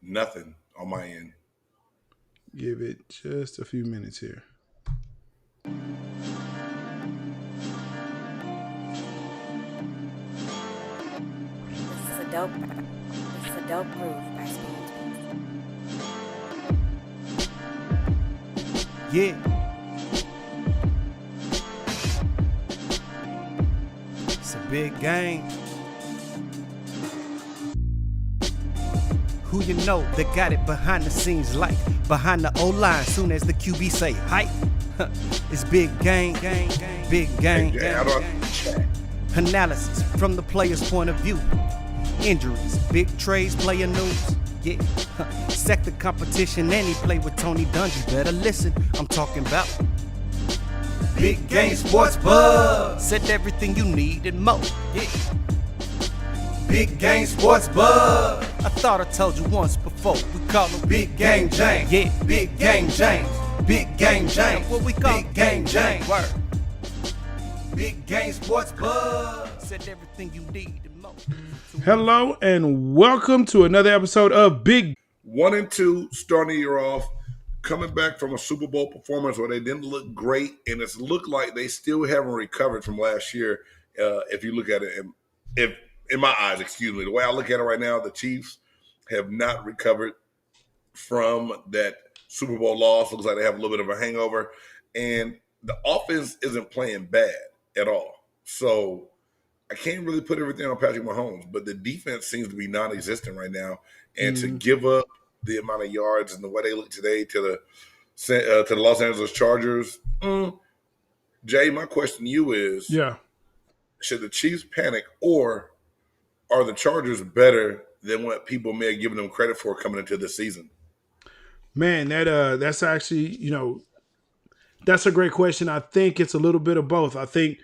Nothing on my end. Give it just a few minutes here. This is a dope groove by Spoons. Yeah. It's a big game. Who you know that got it behind the scenes like behind the O-line soon as the QB say hype? It's big game, big game. Analysis from the player's point of view. Injuries, big trades, player news. Yeah, sector competition, and he play with Tony Dungy. Better listen, I'm talking about Big Game Sports Buzz. Said everything you need and more. Yeah. Big Game Sports Buzz. I thought I told you once before. We call him Big Game James. Yeah, Big Game James. Big Game James. What we call Big Game James. Word. Big Game Sports Buzz. Said everything you need and more. Hello and welcome to another episode of Big 1 and 2, starting the year off, coming back from a Super Bowl performance where they didn't look great, and it's looked like they still haven't recovered from last year. If you look at it, if in my eyes, the way I look at it right now, the Chiefs have not recovered from that Super Bowl loss. Looks like they have a little bit of a hangover, and the offense isn't playing bad at all. So I can't really put everything on Patrick Mahomes, but the defense seems to be non-existent right now. And to give up the amount of yards and the way they look today to the Los Angeles Chargers, Jay, my question to you is, should the Chiefs panic, or are the Chargers better than what people may have given them credit for coming into this season? Man, that's actually, that's a great question. I think it's a little bit of both. I think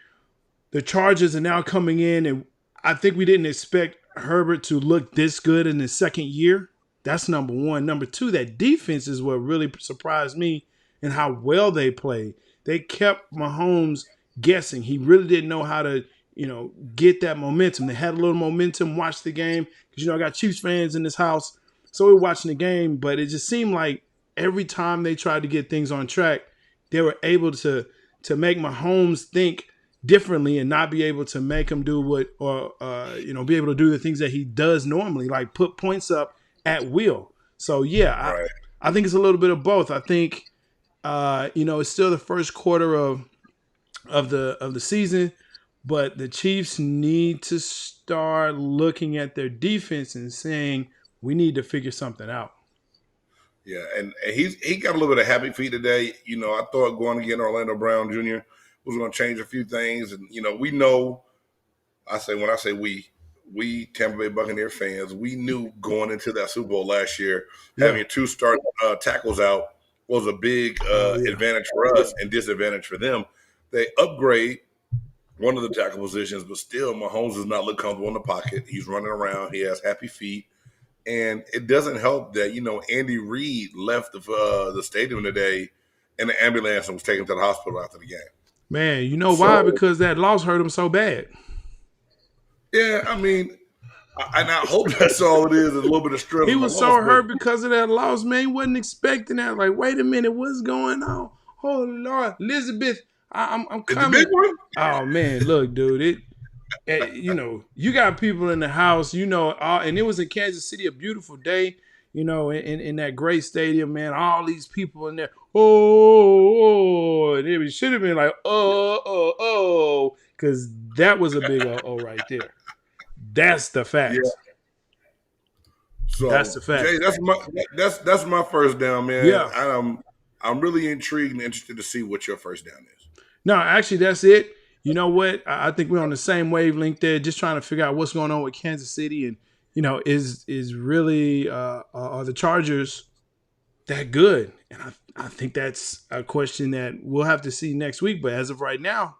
the Chargers are now coming in, and I think we didn't expect Herbert to look this good in his second year. That's number one. Number two, that defense is what really surprised me and how well they played. They kept Mahomes guessing. He really didn't know how to, get that momentum. They had a little momentum, watch the game. Because, I got Chiefs fans in this house, so we're watching the game. But it just seemed like every time they tried to get things on track, they were able to make Mahomes think differently and not be able to make him do be able to do the things that he does normally, like put points up at will. So right. I think it's a little bit of both. I think it's still the first quarter of the season, but the Chiefs need to start looking at their defense and saying we need to figure something out. Yeah, and he got a little bit of happy feet today. I thought going against Orlando Brown Jr. was going to change a few things. And, we know, when I say we Tampa Bay Buccaneer fans, we knew going into that Super Bowl last year, having two start tackles out was a big advantage for us and disadvantage for them. They upgrade one of the tackle positions, but still Mahomes does not look comfortable in the pocket. He's running around. He has happy feet. And it doesn't help that, Andy Reid left the stadium today in the ambulance and was taken to the hospital after the game. Man, why? Because that loss hurt him so bad. Yeah, and I hope that's all it is a little bit of stress. He was so hurt because of that loss, man. He wasn't expecting that. Like, wait a minute, what's going on? Oh, Lord. Elizabeth, I'm coming. The big one? Oh, man, look, dude. You got people in the house, and it was in Kansas City, a beautiful day, in that great stadium, man. All these people in there. And it should have been like, because that was a big right there. That's the fact. Yeah. So that's the fact. Jay, that's my first down, man. Yeah. I'm really intrigued and interested to see what your first down is. No, actually, that's it. You know what? I think we're on the same wavelength there, just trying to figure out what's going on with Kansas City, and is really are the Chargers that good? And I think that's a question that we'll have to see next week. But as of right now,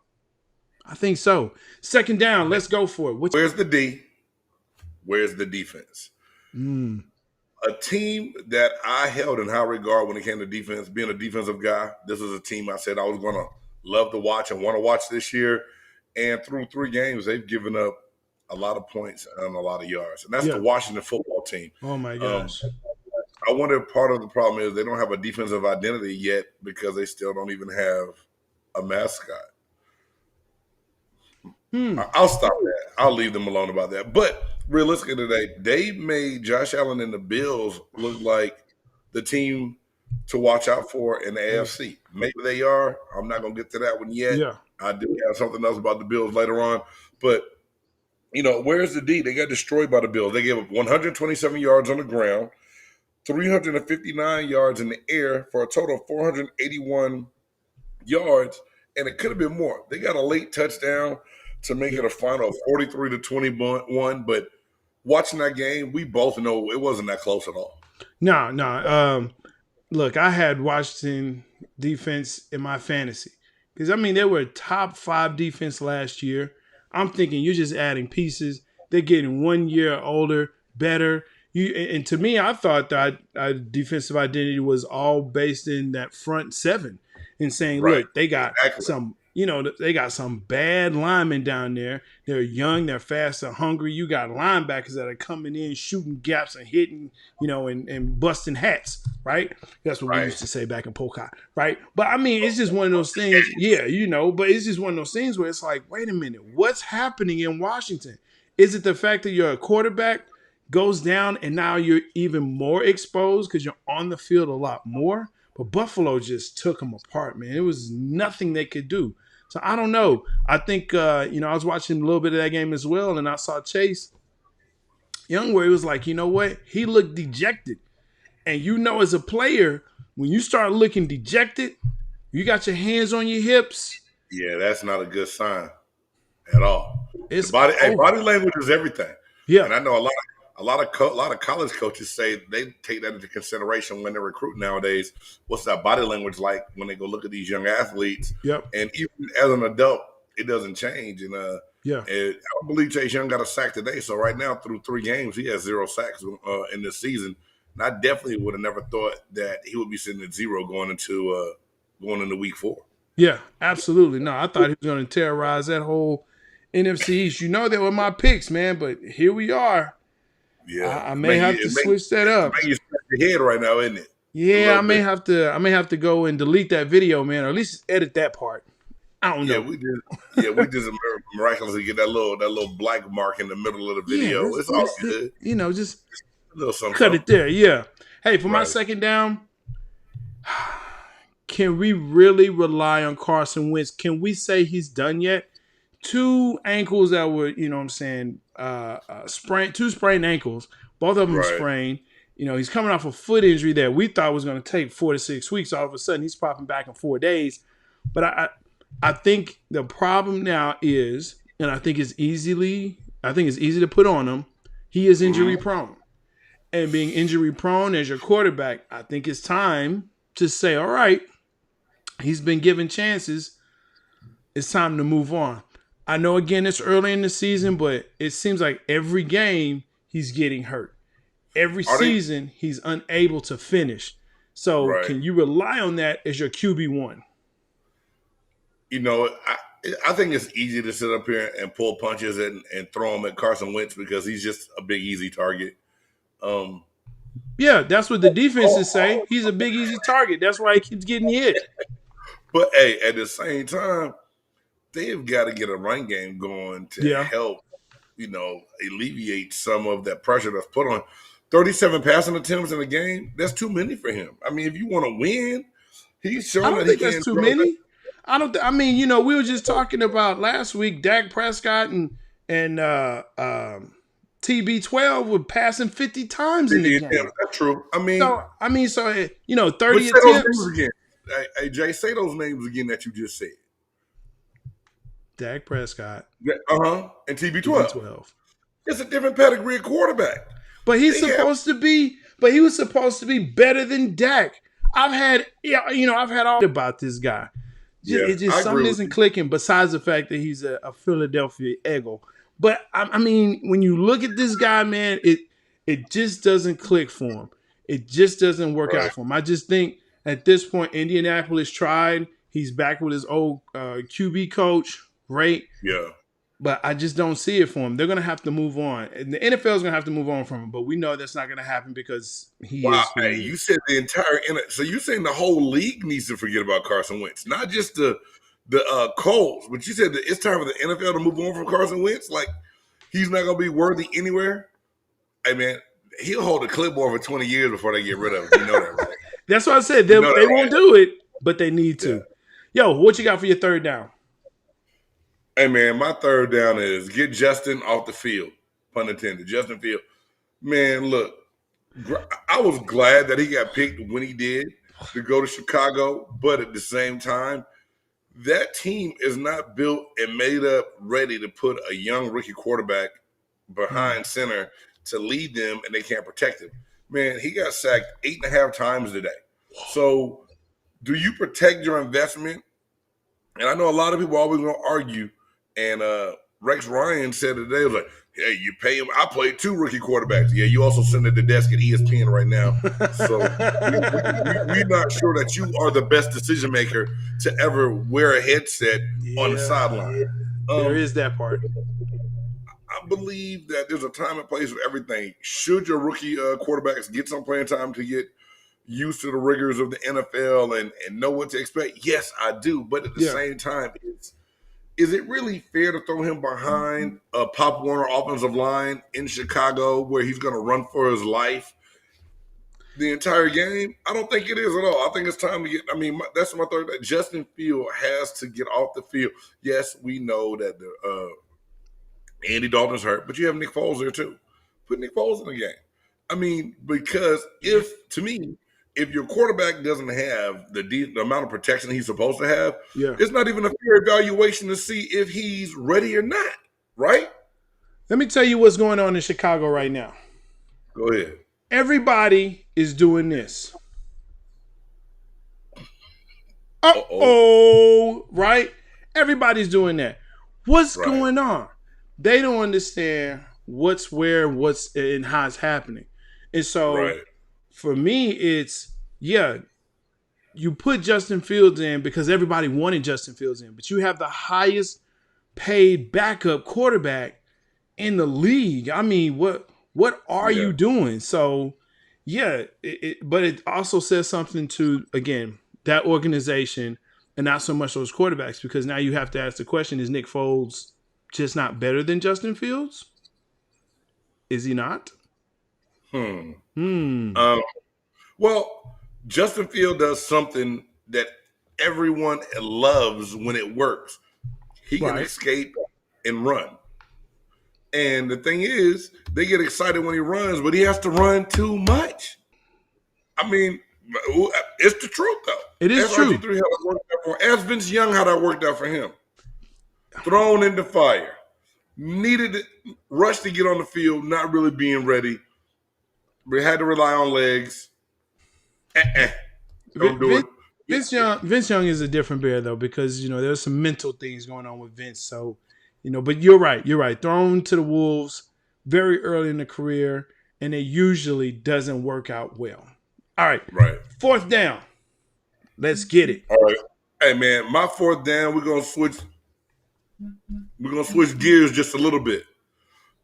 I think so. Second down, let's go for it. Where's the D? Where's the defense? A team that I held in high regard when it came to defense, being a defensive guy, this was a team I said I was going to love to watch and want to watch this year. And through 3 games, they've given up a lot of points and a lot of yards. And that's the Washington football team. Oh my gosh. I wonder if part of the problem is they don't have a defensive identity yet because they still don't even have a mascot. I'll stop that. I'll leave them alone about that. But realistically today, they made Josh Allen and the Bills look like the team to watch out for in the AFC. Maybe they are. I'm not going to get to that one yet. Yeah. I do have something else about the Bills later on. But, where's the D? They got destroyed by the Bills. They gave up 127 yards on the ground, 359 yards in the air for a total of 481 yards, and it could have been more. They got a late touchdown to make it a final 43-21, but watching that game, we both know it wasn't that close at all. No. Look, I had Washington defense in my fantasy because, they were a top 5 defense last year. I'm thinking you're just adding pieces. They're getting 1 year older, better. And to me, I thought that our defensive identity was all based in that front 7 and saying, look, they got some, they got some bad linemen down there. They're young, they're fast, they're hungry. You got linebackers that are coming in, shooting gaps and hitting, and busting hats, right? That's what we used to say back in Polka, right? But it's just one of those things, but it's just one of those things where it's like, wait a minute, what's happening in Washington? Is it the fact that you're a quarterback goes down and now you're even more exposed because you're on the field a lot more? But Buffalo just took them apart, man. It was nothing they could do. So I don't know. I think, I was watching a little bit of that game as well, and I saw Chase Young where he was like, you know what? He looked dejected. And as a player, when you start looking dejected, you got your hands on your hips. Yeah, that's not a good sign at all. It's body language is everything. Yeah. And I know a lot of college coaches say they take that into consideration when they're recruiting nowadays. What's that body language like when they go look at these young athletes? Yep. And even as an adult, it doesn't change. And and I don't believe Chase Young got a sack today. So right now, through 3 games, he has 0 sacks in this season. And I definitely would have never thought that he would be sitting at 0 going into week 4. Yeah, absolutely. No, I thought he was going to terrorize that whole NFC East. They were my picks, man. But here we are. Yeah, I may have to switch that up. You scratch your head right now, isn't it? Yeah, I may have to go and delete that video, man, or at least edit that part. I don't know. We just miraculously get that little black mark in the middle of the video. It's all good. Just a little something. Cut it there. Yeah. Hey, for my second down, can we really rely on Carson Wentz? Can we say he's done yet? 2 ankles that were, sprained, 2 sprained ankles. Both of them sprained. He's coming off a foot injury that we thought was going to take 4 to 6 weeks. All of a sudden, he's popping back in 4 days. But I think the problem now is, and I think it's easy to put on him, he is injury prone. And being injury prone as your quarterback, I think it's time to say, all right, he's been given chances. It's time to move on. I know, again, it's early in the season, but it seems like every game he's getting hurt. Every season he's unable to finish. So can you rely on that as your QB1? I think it's easy to sit up here and pull punches and throw them at Carson Wentz because he's just a big, easy target. Yeah, that's what the defenses say. He's a big, easy target. That's why he keeps getting hit. But, hey, at the same time, they've got to get a run game going to help, alleviate some of that pressure that's put on. 37 passing attempts in a game, that's too many for him. If you want to win, he's showing that he can. I don't think that's too many. We were just talking about last week, Dak Prescott and TB12 were passing 50 times in the game. Yeah, that's true. 30 attempts. Again. Hey, Jay, say those names again that you just said. Dak Prescott. And TB12. It's a different pedigree of quarterback. But he was supposed to be better than Dak. I've had all about this guy. Something isn't clicking besides the fact that he's a Philadelphia Eagle. But when you look at this guy, man, it just doesn't click for him. It just doesn't work out for him. I just think at this point, Indianapolis tried. He's back with his old QB coach, right? Yeah. But I just don't see it for him. They're going to have to move on. And the NFL is going to have to move on from him. But we know that's not going to happen because he Wow, is who hey, he you is. said the entire so you're saying the whole league needs to forget about Carson Wentz, not just the Colts, but you said that it's time for the NFL to move on from Carson Wentz. Like he's not going to be worthy anywhere. Hey man, he'll hold a clipboard for 20 years before they get rid of him. You know that, right? That's what I said. You know They that, won't right? do it, but they need Yeah. to. Yo, what you got for your third down? Hey man, my third down is get Justin off the field. Pun intended. Justin Field. Man, look, I was glad that he got picked when he did to go to Chicago, but at the same time, that team is not built and made up ready to put a young rookie quarterback behind center to lead them, and they can't protect him. Man, he got sacked 8.5 times today. So, do you protect your investment? And I know a lot of people are always going to argue. And Rex Ryan said today, was like, hey, you pay him. I played 2 rookie quarterbacks. Yeah, you also sit at the desk at ESPN right now. So we're not sure that you are the best decision maker to ever wear a headset on the sideline. There is that part. I believe that there's a time and place for everything. Should your rookie quarterbacks get some playing time to get used to the rigors of the NFL and know what to expect? Yes, I do. But at the same time, is it really fair to throw him behind a Pop Warner offensive line in Chicago where he's going to run for his life the entire game? I don't think it is at all. I think it's time to get – that's my third – Justin Field has to get off the field. Yes, we know that Andy Dalton's hurt, but you have Nick Foles there too. Put Nick Foles in the game. Because if your quarterback doesn't have the amount of protection he's supposed to have, it's not even a fair evaluation to see if he's ready or not, right? Let me tell you what's going on in Chicago right now. Go ahead. Everybody is doing this. Right? Everybody's doing that. What's going on? They don't understand what's where, what's and how it's happening. And so for me, it's, you put Justin Fields in because everybody wanted Justin Fields in, but you have the highest paid backup quarterback in the league. I mean, what are you doing? So, but it also says something to, again, that organization and not so much those quarterbacks, because now you have to ask the question, is Nick Foles just not better than Justin Fields? Is he not? Well, Justin Field does something that everyone loves when it works. He can escape and run. And the thing is, they get excited when he runs, but he has to run too much. I mean, it's the truth, though. It is true. RG3 how it worked out for him. Ask Vince Young how that worked out for him. Thrown into fire. Needed to rush to get on the field, not really being ready. We had to rely on legs. Don't do it. Vince Young is a different bear, though, because, there's some mental things going on with Vince. So, but you're right. Thrown to the wolves very early in the career, and it usually doesn't work out well. All right. Fourth down. Let's get it. All right. Hey, man, my fourth down, we're going to switch gears just a little bit.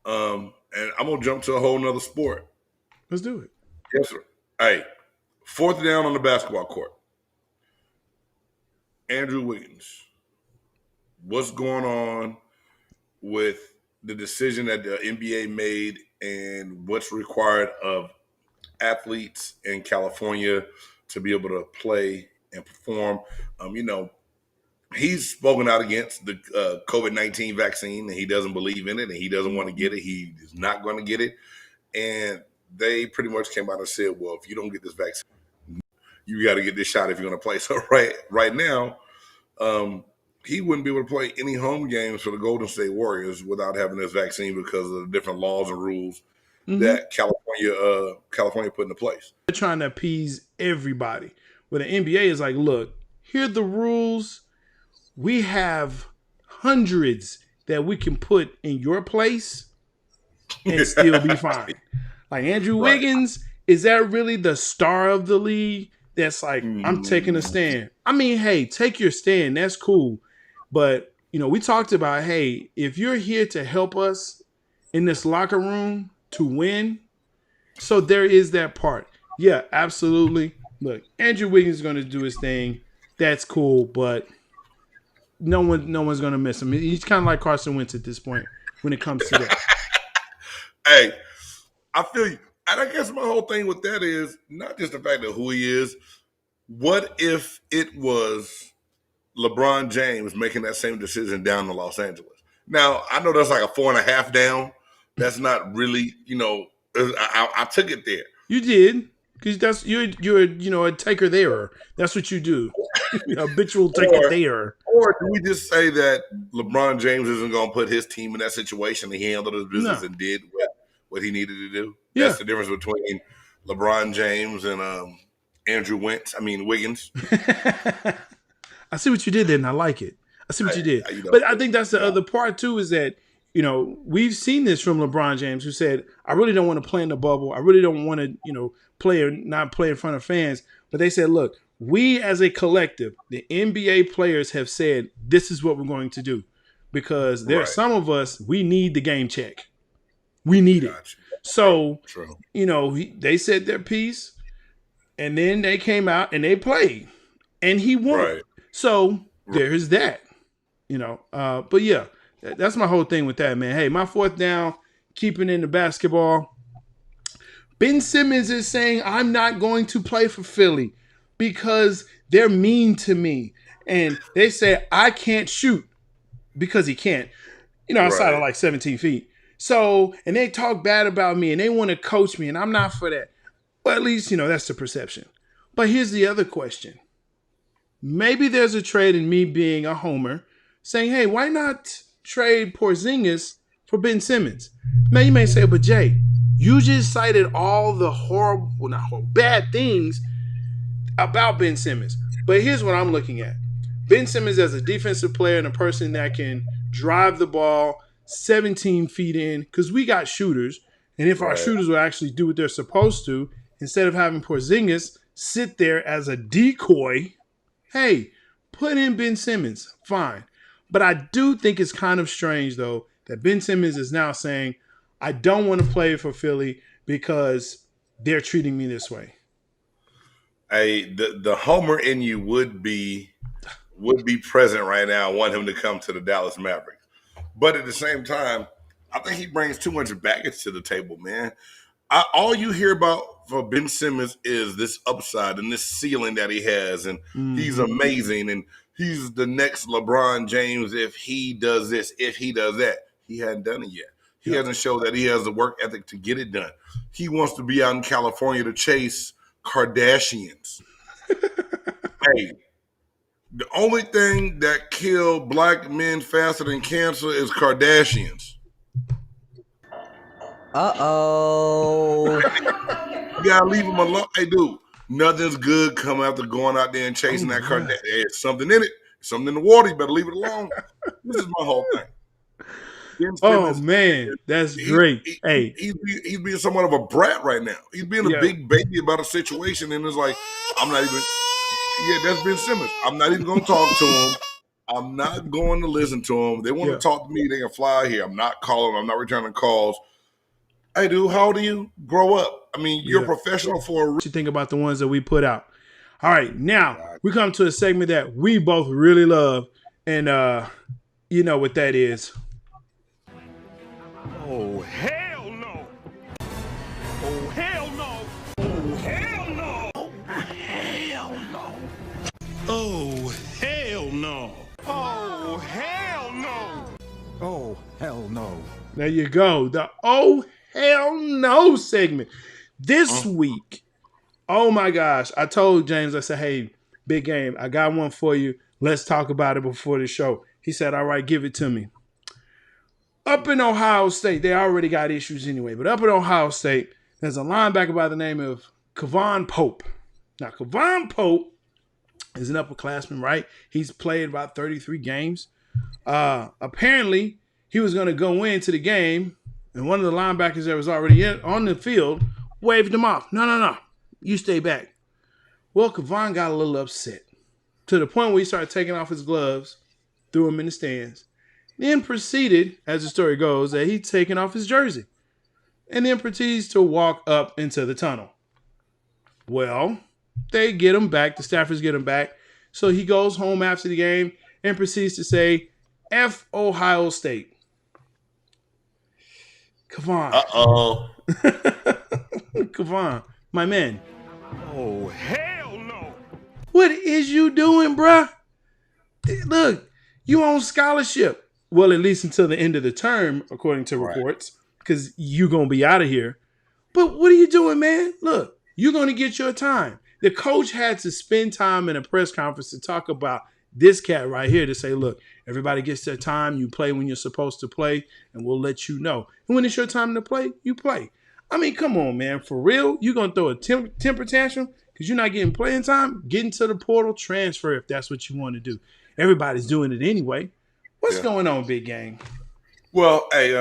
And I'm going to jump to a whole nother sport. Let's do it. Yes, sir. Hey, fourth down on the basketball court. Andrew Wiggins. What's going on with the decision that the NBA made and what's required of athletes in California to be able to play and perform? He's spoken out against the COVID-19 vaccine, and he doesn't believe in it, and he doesn't want to get it. He is not going to get it. And they pretty much came out and said, well, if you don't get this vaccine, you got to get this shot if you're going to play. So right now, he wouldn't be able to play any home games for the Golden State Warriors without having this vaccine because of the different laws and rules that California put into place. They're trying to appease everybody. Where the NBA is like, look, here are the rules. We have hundreds that we can put in your place and still be fine. Like Andrew Wiggins, is that really the star of the league? That's like, I'm taking a stand. I mean, hey, take your stand. That's cool. But we talked about, hey, if you're here to help us in this locker room to win, so there is that part. Yeah, absolutely. Look, Andrew Wiggins is going to do his thing. That's cool, but no one's going to miss him. He's kind of like Carson Wentz at this point when it comes to that. Hey, I feel you. And I guess my whole thing with that is not just the fact of who he is. What if it was LeBron James making that same decision down in Los Angeles? Now, I know that's like a 4.5 down. That's not really, I took it there. You did, because you're a taker there. That's what you do. Habitual taker there. Or do we just say that LeBron James isn't going to put his team in that situation and he handled his business and did what he needed to do? Yeah. That's the difference between LeBron James and Wiggins. I see what you did there, and I like it. I see what you did. But I think that's the other part, too, is that, we've seen this from LeBron James, who said, I really don't want to play in the bubble. I really don't want to, not play in front of fans. But they said, look, we as a collective, the NBA players have said, this is what we're going to do. Because there are some of us, we need the game check. We need it. So, they said their piece, and then they came out and they played, and he won. Right. So there's that, But yeah, that's my whole thing with that, man. Hey, my fourth down, keeping in the basketball. Ben Simmons is saying, I'm not going to play for Philly because they're mean to me. And they say I can't shoot because he can't, outside of like 17 feet. So, and they talk bad about me and they want to coach me and I'm not for that. Well, at least, that's the perception. But here's the other question. Maybe there's a trade in me being a homer saying, hey, why not trade Porzingis for Ben Simmons? Now, you may say, but Jay, you just cited all the bad things about Ben Simmons. But here's what I'm looking at. Ben Simmons as a defensive player and a person that can drive the ball 17 feet in, because we got shooters. And if our shooters will actually do what they're supposed to, instead of having Porzingis sit there as a decoy, hey, put in Ben Simmons. Fine. But I do think it's kind of strange, though, that Ben Simmons is now saying, I don't want to play for Philly because they're treating me this way. Hey, the homer in you would be present right now. I want him to come to the Dallas Mavericks. But at the same time, I think he brings too much baggage to the table, man. All you hear about for Ben Simmons is this upside and this ceiling that he has, and he's amazing, and he's the next LeBron James if he does this, if he does that. He hadn't done it yet. He hasn't showed that he has the work ethic to get it done. He wants to be out in California to chase Kardashians. Hey, the only thing that kill black men faster than cancer is Kardashians. Uh-oh. You gotta leave him alone. Hey, dude, nothing's good coming after going out there and chasing that Kardashian. There's something in it. Something in the water. You better leave it alone. This is my whole thing. Oh, man. That's great. He's being somewhat of a brat right now. He's being a big baby about a situation, and it's like, I'm not even... Yeah, that's Ben Simmons. I'm not even going to talk to him. I'm not going to listen to him. They want to talk to me, they can fly here. I'm not calling. I'm not returning calls. Hey, dude, how old are you? Grow up. I mean, you're a professional for a reason. What you think about the ones that we put out? All right, now we come to a segment that we both really love, and you know what that is. Oh, hell no. Oh, hell no. Oh, hell no. Oh, hell no. Oh, hell no. Oh, hell no. Oh, hell no. There you go. The oh, hell no segment. This week, oh my gosh, I told James, I said, hey, Big Game, I got one for you. Let's talk about it before the show. He said, all right, give it to me. Up in Ohio State, they already got issues anyway, but up in Ohio State, there's a linebacker by the name of Kevon Pope. Now, Kevon Pope is an upperclassman, right? He's played about 33 games. Apparently, he was going to go into the game, and one of the linebackers that was already on the field waved him off. No. You stay back. Well, Kevon got a little upset to the point where he started taking off his gloves, threw him in the stands, Then proceeded, as the story goes, that he'd taken off his jersey and then proceeds to walk up into the tunnel. Well, they get him back. The Staffords get him back. So he goes home after the game and proceeds to say, F Ohio State. Come on. Uh-oh. Come on. My man. Oh, hell no. What is you doing, bruh? Look, you on scholarship. Well, at least until the end of the term, according to reports, because you're going to be out of here. But what are you doing, man? Look, you're going to get your time. The coach had to spend time in a press conference to talk about this cat right here to say, look, everybody gets their time. You play when you're supposed to play, and we'll let you know. And when it's your time to play, you play. I mean, come on, man. For real? You're going to throw a temper tantrum because you're not getting playing time? Get into the portal, transfer if that's what you want to do. Everybody's doing it anyway. What's going on, Big Game? Well, hey,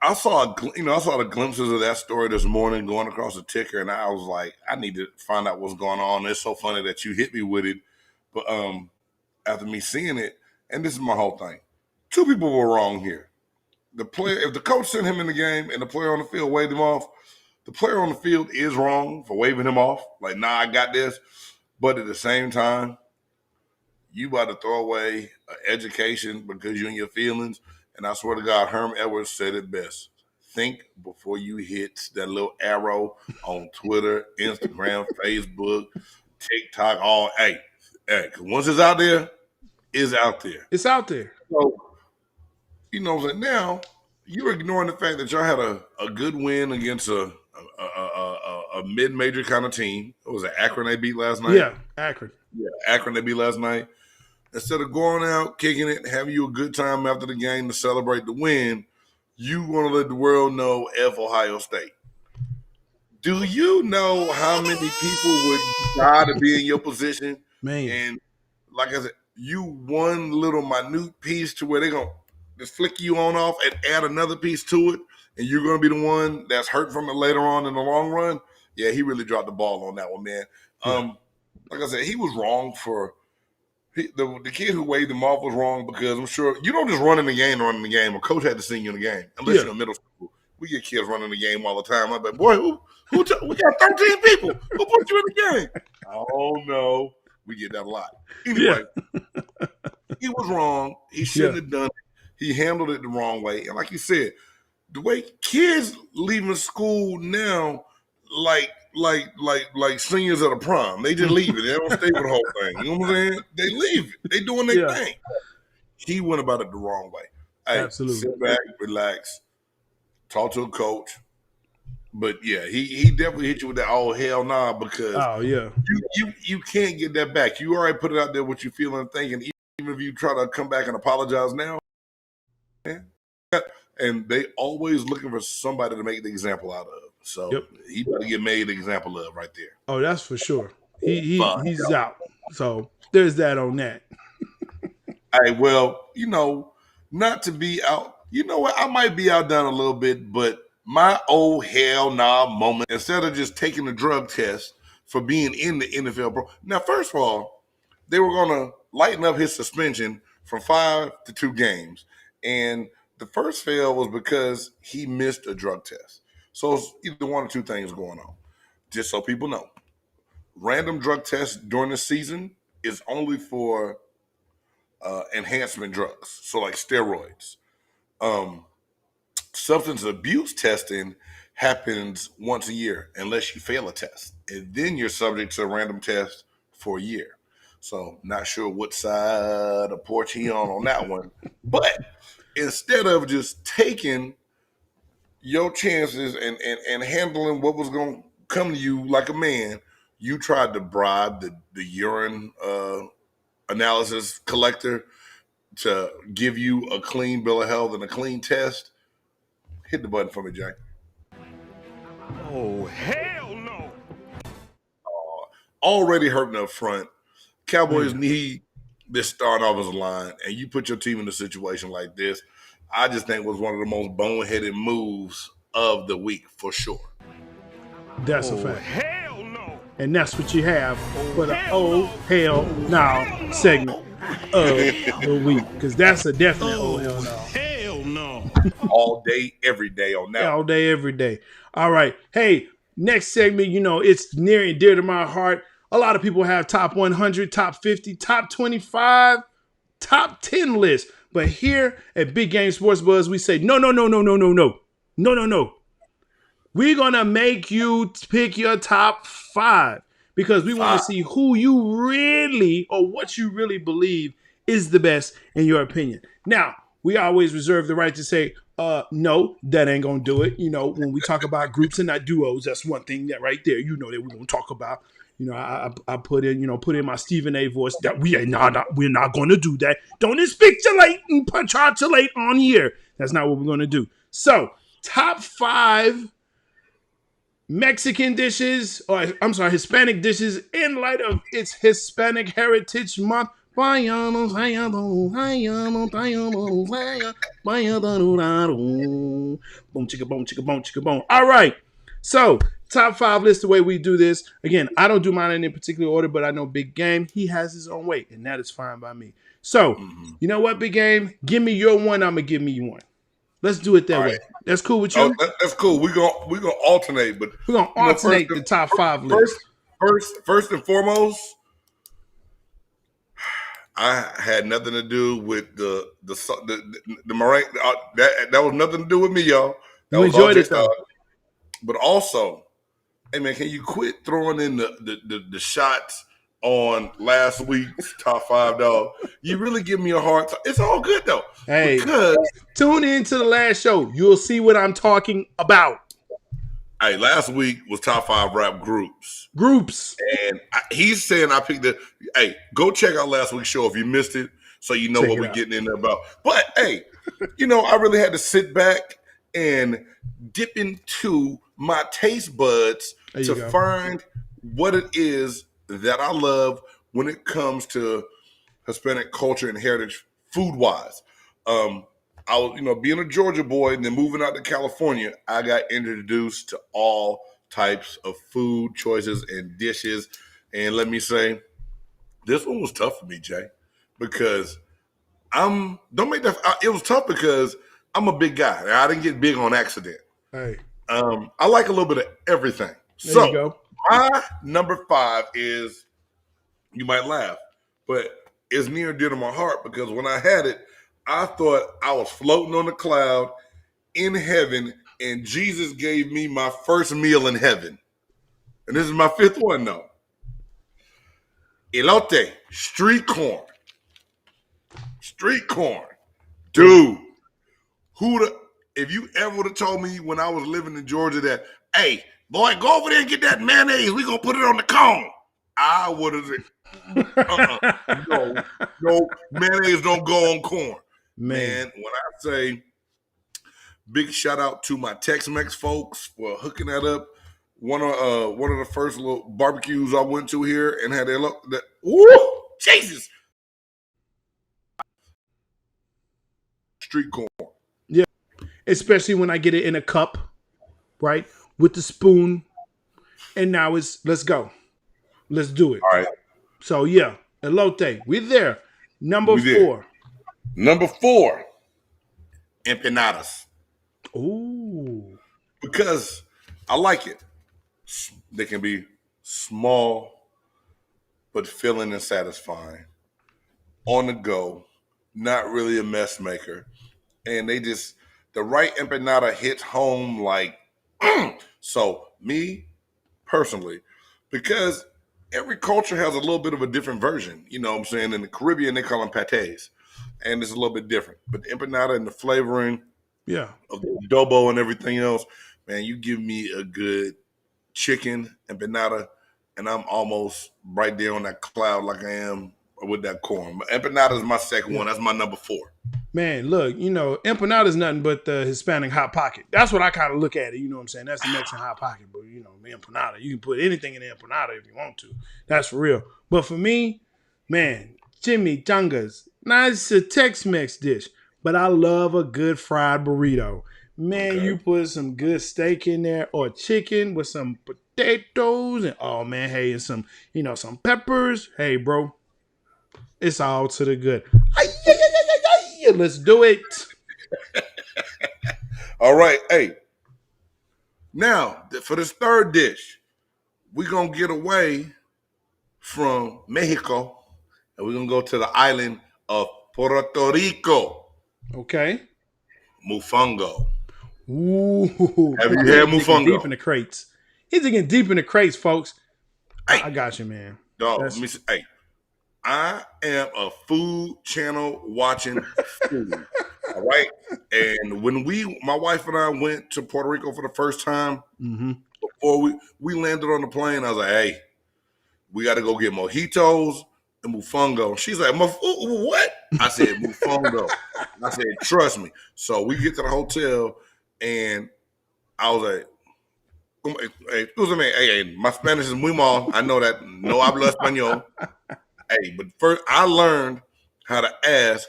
I saw the glimpses of that story this morning going across the ticker, and I was like, I need to find out what's going on. It's so funny that you hit me with it, but after me seeing it, and this is my whole thing, two people were wrong here. The player, if the coach sent him in the game and the player on the field waved him off, the player on the field is wrong for waving him off. Like, nah, I got this. But at the same time, you about to throw away education because you're in your feelings. And I swear to God, Herm Edwards said it best. Think before you hit that little arrow on Twitter, Instagram, Facebook, TikTok, all. Hey, because once it's out there, it's out there. It's out there. So, you know what I'm saying? Now, you're ignoring the fact that y'all had a good win against a mid-major kind of team. It was Akron they beat last night. Yeah, Akron. Yeah, Akron they beat last night. Instead of going out, kicking it, having you a good time after the game to celebrate the win, you want to let the world know F Ohio State. Do you know how many people would die to be in your position? Man. And like I said, you one little minute piece to where they're going to just flick you on off and add another piece to it, and you're going to be the one that's hurt from it later on in the long run. Yeah, he really dropped the ball on that one, man. Yeah. Like I said, he was wrong for the kid who waved him off was wrong because I'm sure you don't just run in the game. A coach had to see you in the game. Unless you're in middle school, we get kids running the game all the time. I'm like, boy, we got 13 people. Who put you in the game? Oh no, we get that a lot. Anyway, he was wrong. He shouldn't have done it. He handled it the wrong way. And like you said, the way kids leaving school now, like seniors at a prom. They just leave it. They don't stay for the whole thing. You know what I'm saying? They leave it. They doing their thing. He went about it the wrong way. Hey, absolutely. Sit back, relax, talk to a coach. But yeah, he definitely hit you with that oh hell nah because you can't get that back. You already put it out there what you feel and thinking. Even if you try to come back and apologize now, and they always looking for somebody to make the example out of. So he better get made an example of right there. Oh, that's for sure. He's out. So there's that on that. Hey, well, not to be out. You know what? I might be outdone a little bit, but my oh hell nah moment, instead of just taking the drug test for being in the NFL pro. Now, first of all, they were going to lighten up his suspension from 5 to 2 games. And the first fail was because he missed a drug test. So it's either one or two things going on. Just so people know, random drug tests during the season is only for enhancement drugs, so like steroids. Substance abuse testing happens once a year unless you fail a test, and then you're subject to a random test for a year. So not sure what side of porch he on that one, but instead of just taking your chances and handling what was going to come to you like a man, you tried to bribe the urine analysis collector to give you a clean bill of health and a clean test. Hit the button for me, Jack. Oh, hell no. Already hurting up front. Cowboys need this starting offensive line, and you put your team in a situation like this, I just think was one of the most boneheaded moves of the week for sure. That's a fact. Hell no. And that's what you have for the hell now segment. the week, because that's a definite Oh, hell no. hell no. All day, every day on that. All day, every day. All right. Hey, next segment, it's near and dear to my heart. A lot of people have top 100, top 50, top 25, top 10 lists. But here at Big Game Sports Buzz, we say, no. We're going to make you pick your top 5 because we want to see who you really or what you really believe is the best in your opinion. Now, we always reserve the right to say, no, that ain't going to do it. When we talk about groups and not duos, that's one thing that right there, that we're going to talk about. I put in my Stephen A voice that we're not going to do that. Don't expectulate and patratulate on here. That's not what we're going to do. So, top 5 Mexican dishes, or I'm sorry, Hispanic dishes in light of its Hispanic Heritage Month. Boom, chicka, boom, chicka, boom, chicka, boom. All right. So, top 5 list, the way we do this. Again, I don't do mine in any particular order, but I know Big Game, he has his own way, and that is fine by me. So, you know what, Big Game? Give me your one, I'm going to give me one. Let's do it that way. That's cool with you? That's cool. We're gonna alternate, but we're gonna alternate the top 5 list. First and foremost, I had nothing to do with the meringue. That was nothing to do with me, y'all. You enjoyed it though. But also, hey man, can you quit throwing in the shots on last week's top 5, dog? You really give me a hard time. It's all good though. Hey, because tune in to the last show. You'll see what I'm talking about. Hey, last week was top 5 rap groups. And he's saying I picked hey, go check out last week's show if you missed it, so you know what we're getting in there about. But hey, I really had to sit back and dip into my taste buds to find what it is that I love when it comes to Hispanic culture and heritage food-wise. I was, being a Georgia boy and then moving out to California, I got introduced to all types of food choices and dishes. And let me say, this one was tough for me, Jay, because it was tough because I'm a big guy. I didn't get big on accident. Hey. I like a little bit of everything. There you go. My number 5 is, you might laugh, but it's near and dear to my heart because when I had it, I thought I was floating on a cloud in heaven and Jesus gave me my first meal in heaven. And this is my 5th one, though. Elote, street corn. Street corn. Dude, if you ever would have told me when I was living in Georgia that, hey, boy, go over there and get that mayonnaise. We're going to put it on the cone. I would have said, no, mayonnaise don't go on corn. Man, when I say big shout out to my Tex-Mex folks for hooking that up. One of the first little barbecues I went to here and had that woo, Jesus, street corn. Yeah, especially when I get it in a cup, right, with the spoon. And now let's go, let's do it. All right. So yeah, elote, we're there. Number 4. Number 4, empanadas. Ooh. Because I like it. They can be small, but filling and satisfying. On the go, not really a mess maker. And the right empanada hits home like, So me, personally, because every culture has a little bit of a different version. You know what I'm saying? In the Caribbean, they call them patés. And it's a little bit different. But the empanada and the flavoring of the adobo and everything else, man, you give me a good chicken empanada, and I'm almost right there on that cloud like I am with that corn. Empanada is my second one. That's my number 4. Man, look, empanada is nothing but the Hispanic hot pocket. That's what I kind of look at it. You know what I'm saying? That's the Mexican hot pocket. But, empanada, you can put anything in the empanada if you want to. That's for real. But for me, man, chimichangas. Now, it's a Tex-Mex dish, but I love a good fried burrito. Man, you put some good steak in there or chicken with some potatoes and, oh, man, hey, and some, some peppers. Hey, bro, It's all to the good. Let's do it. All right. Hey, now for this third dish, we're going to get away from Mexico and we're going to go to the island of Puerto Rico. Okay. Mofongo. Ooh. Have you had He's mofongo? deep in the crates. He's getting deep in the crates, folks. Hey, I got you, man. dog, let me say, hey, I am a food channel watching food. All right. And when my wife and I went to Puerto Rico for the first time, before we landed on the plane, I was like, hey, we got to go get mojitos and mofongo. She's like, what? I said, mofongo. I said, trust me. So we get to the hotel and I was like, hey, excuse me, hey, my Spanish is muy mal. I know that. No hablo español. Hey, but first I learned how to ask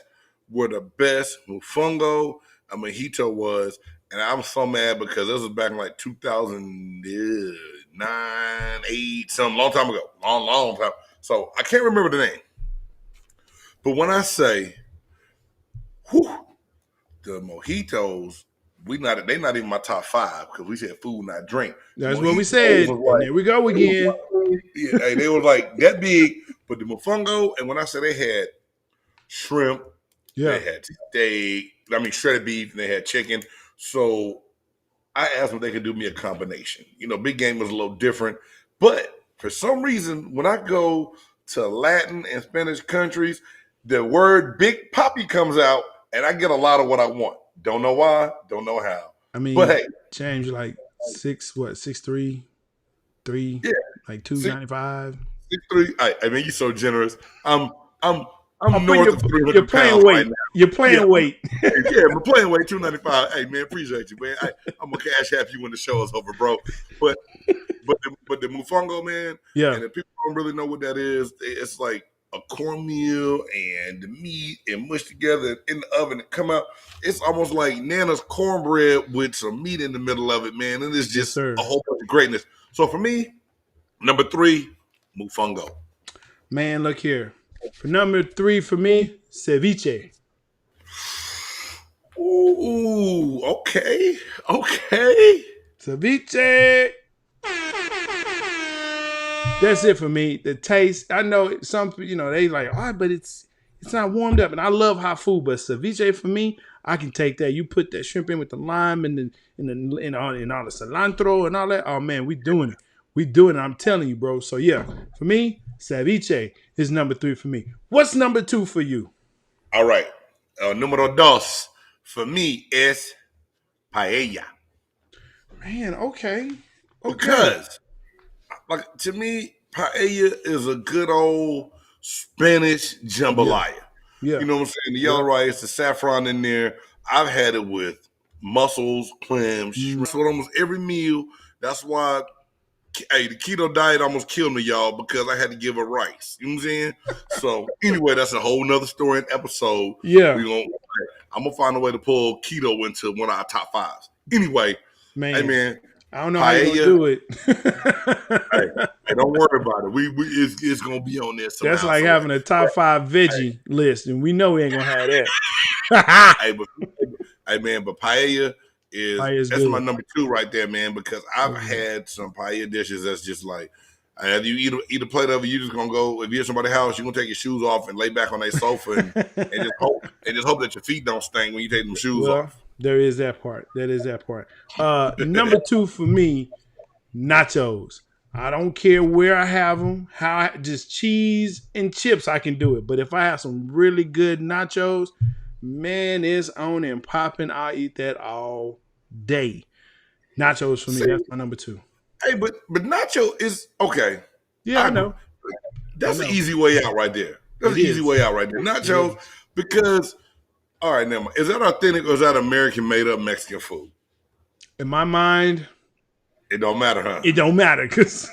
where the best mofongo and mojito was. And I'm so mad because this was back in like 2009, 8, some long time ago. Long time. So I can't remember the name. But when I say, the mojitos, they not even my top 5 because we said food, not drink. That's what we said. Like, and there we go again. Yeah, hey, they were like that big, but the mofongo, and when I said they had shrimp, they had steak, shredded beef, and they had chicken. So I asked them if they could do me a combination. Big Game was a little different, but for some reason, when I go to Latin and Spanish countries, the word Big Papi comes out, and I get a lot of what I want. Don't know why, don't know how. But hey, James, you're like 6'3", 3, yeah, like 295. 6'3". I mean, you're so generous. I'm north of 300 You're playing pounds weight. right now. You're playing weight. Yeah, I'm playing weight 295. Hey man, appreciate you, man. I'm gonna cash app you when the show is over, bro. But the mofongo, man. Yeah. And if people don't really know what that is, it's like a cornmeal and the meat and mushed together in the oven and come out. It's almost like Nana's cornbread with some meat in the middle of it, man. And it's just a whole bunch of greatness. So for me, number 3, mofongo. Man, look here. For number 3 for me, ceviche. Ooh, okay. Ceviche. That's it for me. The taste, I know some people, they like, but it's not warmed up. And I love hot food, but ceviche for me, I can take that. You put that shrimp in with the lime and all the cilantro and all that. Oh man, we doing it. I'm telling you, bro. So yeah, for me, ceviche is number 3 for me. What's number 2 for you? All right. Numero 2 for me is paella. Man, okay. Because, like, to me, paella is a good old Spanish jambalaya. Yeah. You know what I'm saying? The yellow rice, the saffron in there. I've had it with mussels, clams, shrimp. So almost every meal. That's why, the keto diet almost killed me, y'all, because I had to give up rice. You know what I'm saying? So anyway, that's a whole nother story and episode. Yeah. I'm going to find a way to pull keto into one of our top 5s. Anyway, man. Hey, man. I don't know how you're gonna do it. hey, don't worry about it. It's gonna be on there. That's like having a top 5 veggie list, and we know we ain't gonna have that. but paella that's good. my number 2 right there, man. Because I've had some paella dishes that's just like, you eat a plate of it, you just gonna go. If you're at somebody's house, you're gonna take your shoes off and lay back on their sofa and just hope that your feet don't stink when you take them shoes off. There is that part. Number 2 for me, nachos. I don't care where I have them, just cheese and chips, I can do it. But if I have some really good nachos, man, it's on and popping. I'll eat that all day. Nachos for me, that's my number 2. Hey, but nacho is okay. Yeah, I know. That's an easy way out right there. Nachos, because all right, now is that authentic or is that American made up Mexican food? In my mind, it don't matter, huh? It don't matter because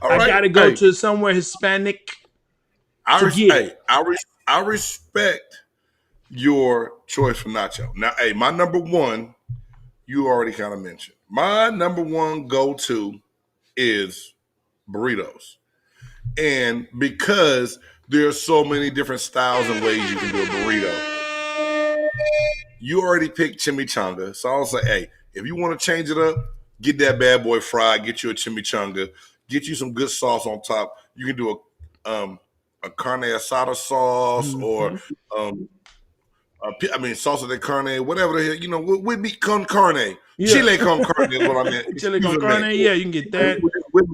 I gotta go to somewhere Hispanic. I respect your choice for nacho. Now, my number 1, you already kind of mentioned. My number 1 go-to is burritos. And because there's so many different styles and ways you can do a burrito, you already picked chimichanga. So I'll say, hey, if you want to change it up, get that bad boy fried, get you a chimichanga, get you some good sauce on top. You can do a carne asada sauce or salsa de carne, whatever the hell, with meat con carne. Yeah. Chile con carne is what I meant. Chile con carne, yeah, you can get that. With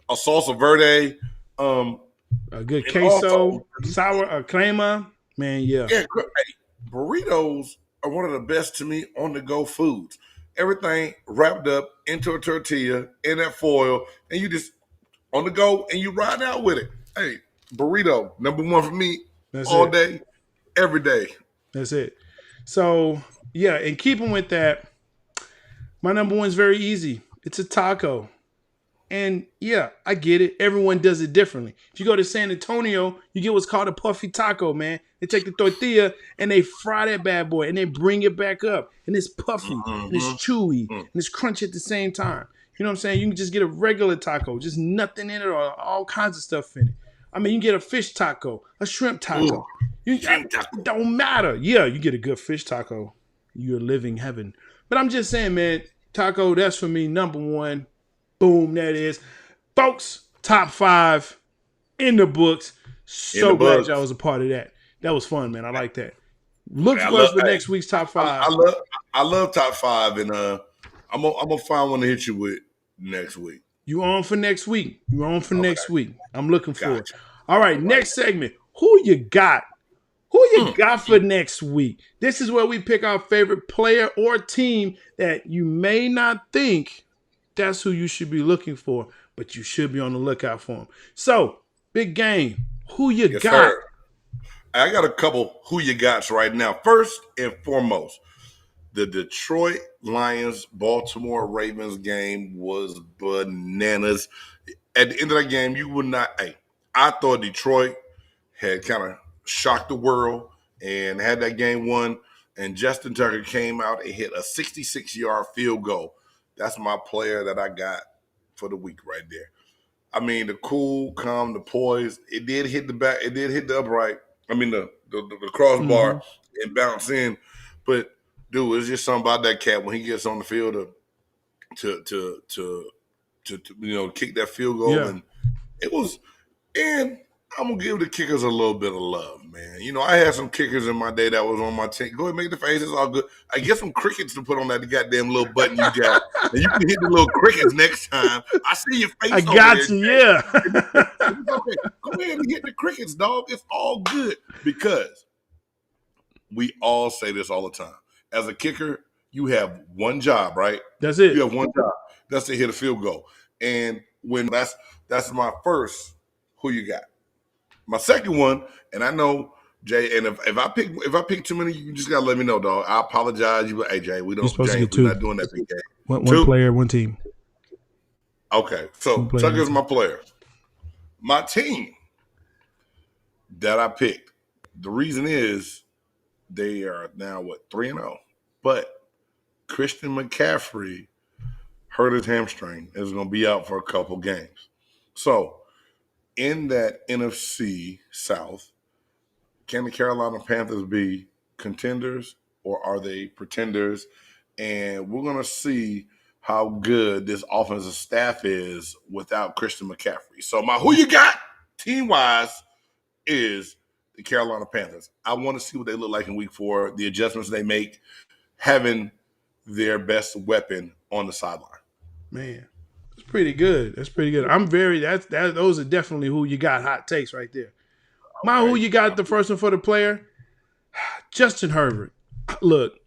a salsa verde, a good queso, sour crema, man, yeah. Yeah, hey, burritos are one of the best to me on-the-go foods. Everything wrapped up into a tortilla in that foil, and you just on the go and you ride out with it. Hey, burrito, number one for me. That's all day, every day. That's it. So, yeah, and keeping with that, my number one is very easy. It's a taco. And yeah, I get it. Everyone does it differently. If you go to San Antonio, you get what's called a puffy taco, man. They take the tortilla and they fry that bad boy and they bring it back up. And it's puffy and it's chewy and it's crunchy at the same time. You know what I'm saying? You can just get a regular taco, just nothing in it or all kinds of stuff in it. I mean, you can get a fish taco, a shrimp taco. It don't matter. Yeah, you get a good fish taco. You're living heaven. But I'm just saying, man, taco, that's for me, number one. Boom, that is. Folks, top 5 in the books. So glad y'all was a part of that. That was fun, man. I like that. Look for us for next week's top 5. I love top 5, and I'm gonna find one to hit you with next week. You on for next week. You on for next week. I'm looking forward. All right, next segment. Who you got? Who you got for next week? This is where we pick our favorite player or team that you may not think that's who you should be looking for, but you should be on the lookout for them. So, Big Game, who you got? Sir. I got a couple who you gots right now. First and foremost, the Detroit Lions Baltimore Ravens game was bananas. At the end of that game, you would not. Hey, I thought Detroit had kind of shocked the world and had that game won. And Justin Tucker came out and hit a 66-yard field goal. That's my player that I got for the week right there. I mean, the cool, calm, the poise. It did hit the back. It did hit the upright. I mean, the crossbar and bounce in. But dude, it's just something about that cat when he gets on the field to kick that field goal. Yeah. And it was. And I'm gonna give the kickers a little bit of love, man. I had some kickers in my day that was on my team. Go ahead, make the faces all good. I get some crickets to put on that goddamn little button you got, and you can hit the little crickets next time. I see your face. I got you, yeah. Okay. Go ahead and hit the crickets, dog. It's all good because we all say this all the time. As a kicker, you have one job, right? That's it. You have one job. That's to hit a field goal. And when that's my first. Who you got? My second one, and I know Jay. And if I pick too many, you just gotta let me know, dog. I apologize. Hey Jay, we're not doing that big game. One player, one team. Okay, so Tucker's my player. My team that I picked. The reason is they are now 3-0, but Christian McCaffrey hurt his hamstring and is going to be out for a couple games. So. In that NFC South, can the Carolina Panthers be contenders or are they pretenders? And we're going to see how good this offensive staff is without Christian McCaffrey. So my who you got team-wise is the Carolina Panthers. I want to see what they look like in week 4, the adjustments they make, having their best weapon on the sideline. Man. Pretty good. That's pretty good. Those are definitely who you got hot takes right there. My who you got the first one for the player? Justin Herbert. Look,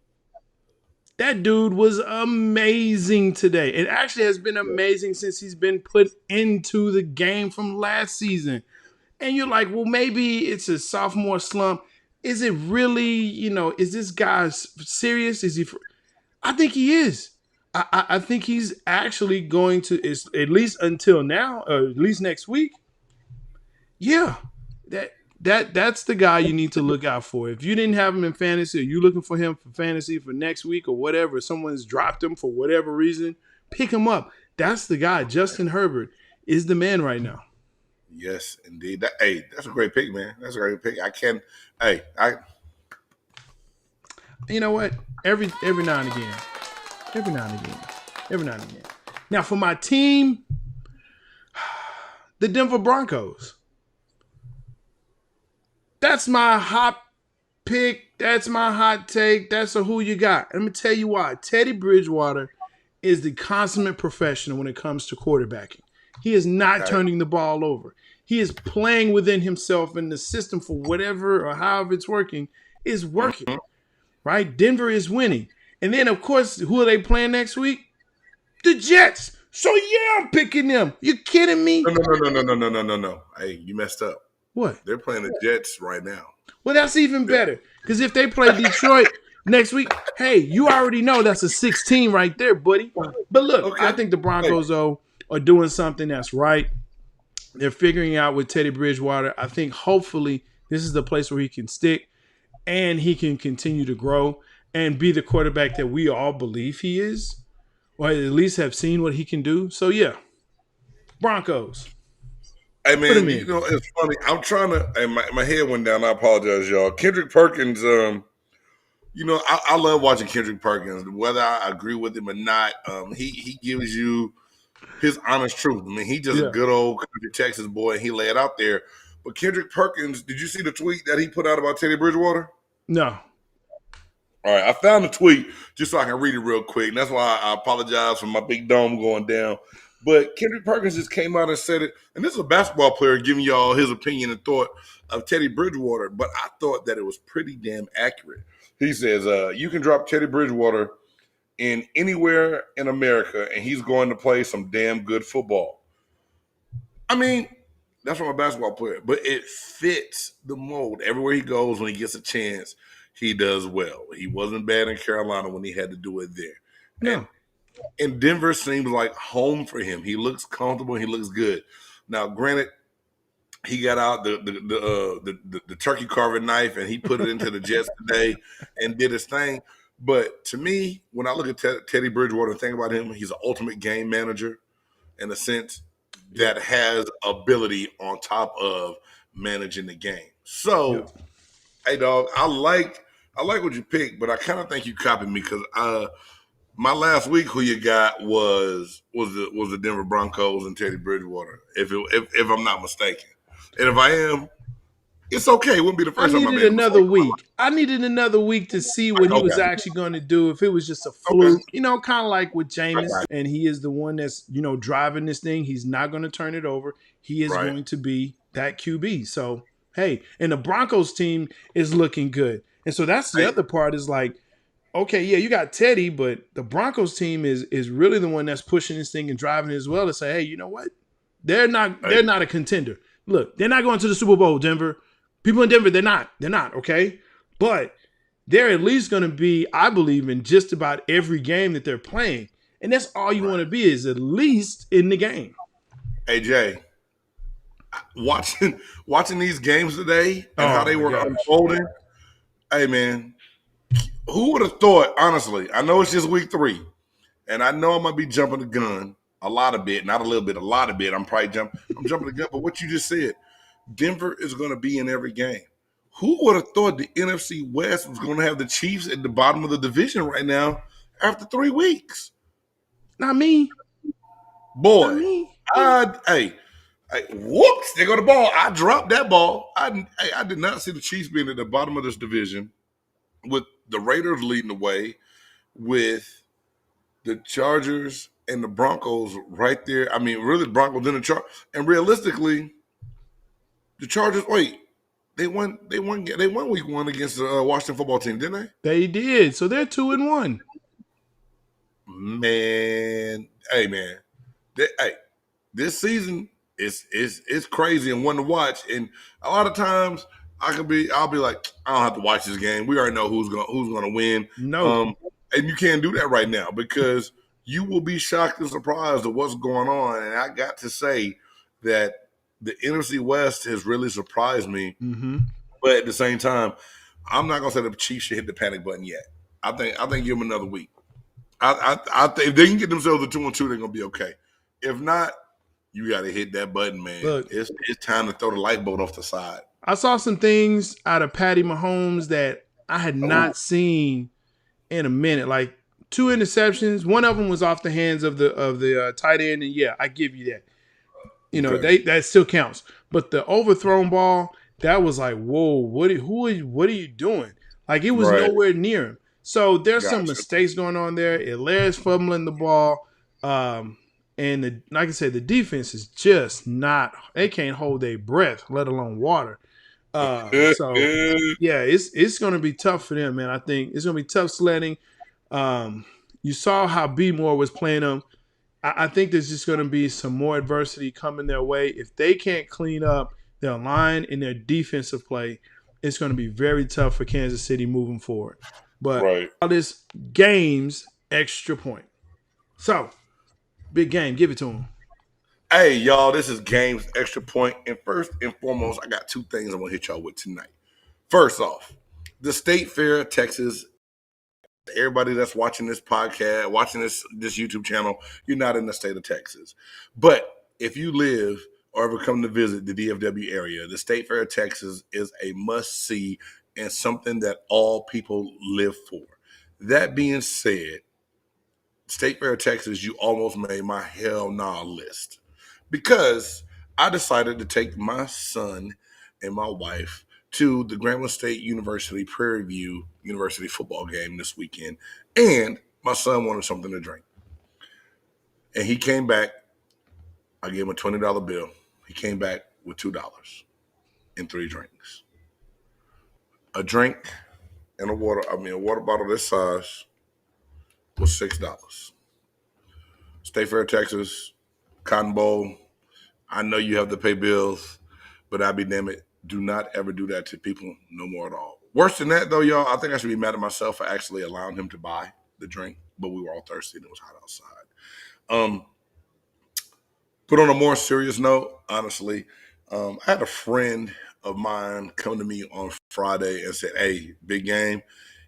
that dude was amazing today. It actually has been amazing since he's been put into the game from last season. And you're like, well, maybe it's a sophomore slump. Is it really, is this guy serious? I think he is. I think he's actually going to, at least until now, or at least next week. Yeah, that's the guy you need to look out for. If you didn't have him in fantasy, or you're looking for him for fantasy for next week or whatever, someone's dropped him for whatever reason, pick him up. That's the guy. Justin Herbert is the man right now. Yes, indeed. That's a great pick, man. That's a great pick. I You know what? Every now and again, every now and again, every now and again. Now for my team, the Denver Broncos. That's my hot pick. That's my hot take. That's a who you got. Let me tell you why. Teddy Bridgewater is the consummate professional when it comes to quarterbacking. He is not turning the ball over. He is playing within himself, and the system for whatever or however it's working is working. Mhm. Right? Denver is winning. And then, of course, who are they playing next week? The Jets. So, yeah, I'm picking them. You kidding me? No. Hey, you messed up. What? They're playing the Jets right now. Well, that's even better. Because if they play Detroit next week, hey, you already know that's a 16 right there, buddy. But look, Okay. I think the Broncos, though, are doing something that's right. They're figuring out with Teddy Bridgewater. I think hopefully this is the place where he can stick and he can continue to grow and be the quarterback that we all believe he is, or at least have seen what he can do. So, yeah, Broncos. Hey, Put him man, in. it's funny. I'm trying to. Hey, my head went down. I apologize, y'all. Kendrick Perkins. I love watching Kendrick Perkins. Whether I agree with him or not, he gives you his honest truth. I mean, he's just a Yeah. good old country Texas boy, and he lay it out there. But Kendrick Perkins, did you see the tweet that he put out about Teddy Bridgewater? No. All right, I found the tweet just so I can read it real quick. And that's why I apologize for my big dome going down. But Kendrick Perkins just came out and said it. And this is a basketball player giving y'all his opinion and thought of Teddy Bridgewater. But I thought that it was pretty damn accurate. He says, you can drop Teddy Bridgewater in anywhere in America, and he's going to play some damn good football. I mean, that's from a basketball player, but it fits the mold. Everywhere he goes, when he gets a chance, he does well. He wasn't bad in Carolina when he had to do it there. No. And Denver seems like home for him. He looks comfortable. He looks good. Now, granted, he got out the turkey carving knife and he put it into the Jets today and did his thing. But to me, when I look at Teddy Bridgewater and think about him, he's an ultimate game manager in a sense that has ability on top of managing the game. So, hey, dog, I like what you picked, but I kind of think you copied me because my last week, who you got was the Denver Broncos and Teddy Bridgewater, if I'm not mistaken. And if I am, it's okay. It wouldn't be the I first time I needed made a another mistake. week. I needed another week to see what he was Okay. actually going to do. If it was just a fluke, kind of like with Jameis, and he is the one that's, driving this thing. He's not going to turn it over. He is Right. going to be that QB. So, hey, and the Broncos team is looking good. And so that's the other part is like, okay, yeah, you got Teddy, but the Broncos team is really the one that's pushing this thing and driving it as well to say, hey, you know what? They're not a contender. Look, they're not going to the Super Bowl, Denver. People in Denver, they're not, okay? But they're at least going to be, I believe, in just about every game that they're playing. And that's all you want to be is at least in the game. Hey, Jay, watching these games today and how they were unfolding, hey, man, who would have thought, honestly, I know it's just week 3, and I know I might be jumping the gun a lot of bit, not a little bit, a lot of bit. I'm jumping the gun, but what you just said, Denver is going to be in every game. Who would have thought the NFC West was going to have the Chiefs at the bottom of the division right now after 3 weeks? Not me. Boy, Not me. hey, whoops, there go the ball. I dropped that ball. I did not see the Chiefs being at the bottom of this division with the Raiders leading the way, with the Chargers and the Broncos right there. I mean, really, the Broncos in the Chargers. And realistically, the Chargers, they won week 1 against the Washington football team, didn't they? They did. So they're 2-1. Man, hey, man. This season is crazy and one to watch. And a lot of times I'll be like, I don't have to watch this game. We already know who's gonna win. No. And you can't do that right now because you will be shocked and surprised at what's going on. And I got to say that the NFC West has really surprised me. Mm-hmm. But at the same time, I'm not gonna say the Chiefs should hit the panic button yet. I think give them another week. I think if they can get themselves to 2-2, they're gonna be okay. If not, you got to hit that button, man. Look. It's time to throw the light bulb off the side. I saw some things out of Patty Mahomes that I had not seen in a minute. Like 2 interceptions. One of them was off the hands of the tight end, and yeah, I give you that. You know, that still counts. But the overthrown ball, that was like, whoa, what are you doing? Like, it was nowhere near him. So there's some mistakes going on there. Hilaire's fumbling the ball. And like I said, the defense is just not, they can't hold their breath, let alone water. So yeah, it's going to be tough for them, man. I think it's going to be tough sledding. You saw how B Moore was playing them. I think there's just going to be some more adversity coming their way. If they can't clean up their line and their defensive play, it's going to be very tough for Kansas City moving forward. But all this game's extra point. So, Big Game, give it to him. Hey, y'all, this is Game's Extra Point. And first and foremost, I got 2 things I want to hit y'all with tonight. First off, the State Fair of Texas. Everybody that's watching this podcast, watching this YouTube channel, you're not in the state of Texas. But if you live or ever come to visit the DFW area, the State Fair of Texas is a must-see and something that all people live for. That being said, State Fair of Texas, you almost made my hell nah list. Because I decided to take my son and my wife to the Grambling State University Prairie View University football game this weekend. And my son wanted something to drink. And he came back. I gave him a $20 bill. He came back with $2 and 3 drinks. A drink and a water bottle this size was $6. State Fair, Texas, Cotton Bowl. I know you have to pay bills, but I'll be damn it. Do not ever do that to people no more at all. Worse than that, though, y'all, I think I should be mad at myself for actually allowing him to buy the drink, but we were all thirsty and it was hot outside. But on a more serious note, honestly, I had a friend of mine come to me on Friday and said, hey, Big Game,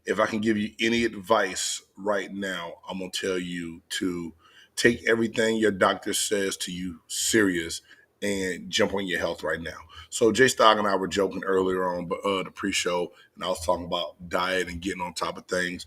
if I can give you any advice right now, I'm going to tell you to take everything your doctor says to you serious and jump on your health right now. So J-Stog and I were joking earlier on the pre-show, and I was talking about diet and getting on top of things.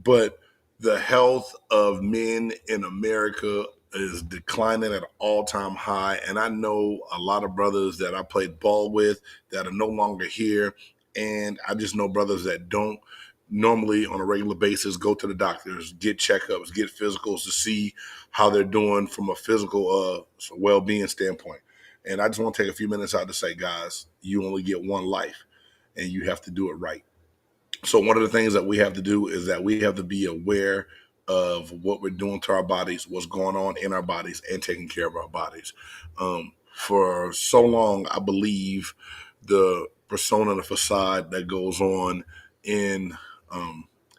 But the health of men in America is declining at an all-time high. And I know a lot of brothers that I played ball with that are no longer here. And I just know brothers that don't normally on a regular basis go to the doctors, get checkups, get physicals to see how they're doing from a physical well-being standpoint. And I just want to take a few minutes out to say, guys, you only get one life and you have to do it right. So one of the things that we have to do is that we have to be aware of what we're doing to our bodies, what's going on in our bodies, and taking care of our bodies. For so long, I believe the persona and the facade that goes on in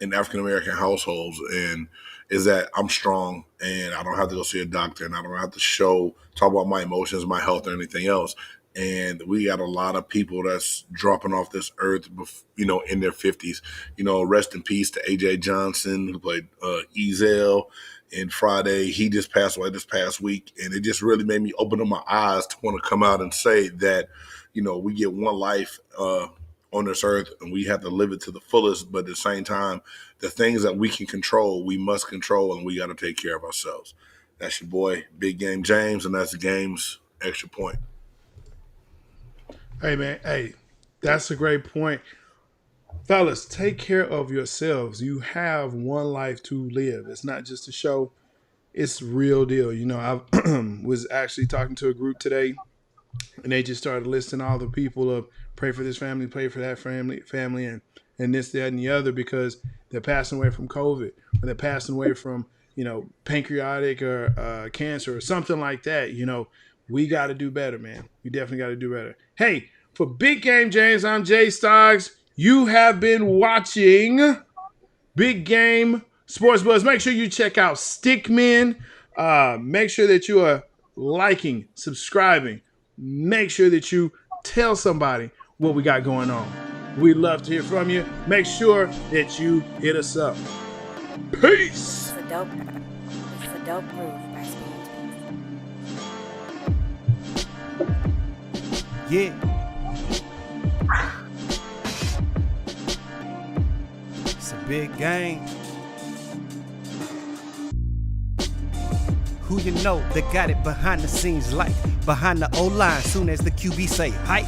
African-American households and is that I'm strong and I don't have to go see a doctor and I don't have to talk about my emotions, my health, or anything else. And we got a lot of people that's dropping off this earth, in their 50s. Rest in peace to A.J. Johnson, who played Ezel in Friday. He just passed away this past week. And it just really made me open up my eyes to want to come out and say that, we get one life on this earth and we have to live it to the fullest. But at the same time, the things that we can control, we must control, and we got to take care of ourselves. That's your boy, Big Game James, and that's the Game's Extra Point. Hey, man. Hey, that's a great point. Fellas, take care of yourselves. You have one life to live. It's not just a show. It's real deal. I was actually talking to a group today, and they just started listing all the people of pray for this family, pray for that family, and this, that, and the other, because they're passing away from COVID, or they're passing away from, pancreatic or cancer or something like that. We got to do better, man. We definitely got to do better. Hey, for Big Game James, I'm J-Stogs. You have been watching Big Game Sports Buzz. Make sure you check out Stickmen. Make sure that you are liking, subscribing. Make sure that you tell somebody what we got going on. We'd love to hear from you. Make sure that you hit us up. Peace. It's a dope groove by Speed. Yeah. It's a big game. Who you know that got it behind the scenes like behind the O-line soon as the QB say hype?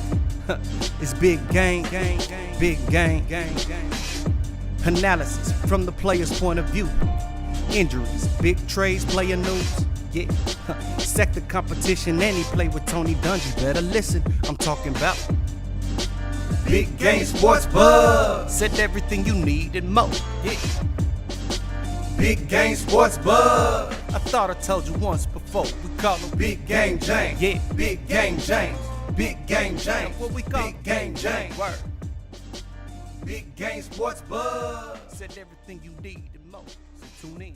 It's big game, big game. Analysis from the player's point of view. Injuries, big trades, player news. Yeah, sector competition, and he play with Tony Dungy. Better listen, I'm talking about Big Game Sports Buzz. Said everything you need and more. Yeah. Big Game Sports Buzz. I thought I told you once before. We call him Big Game James. Yeah, Big Game James. Big Game James. What we call Big Game James. Word. Big Game Sports Buzz. Said everything you need and more. So tune in.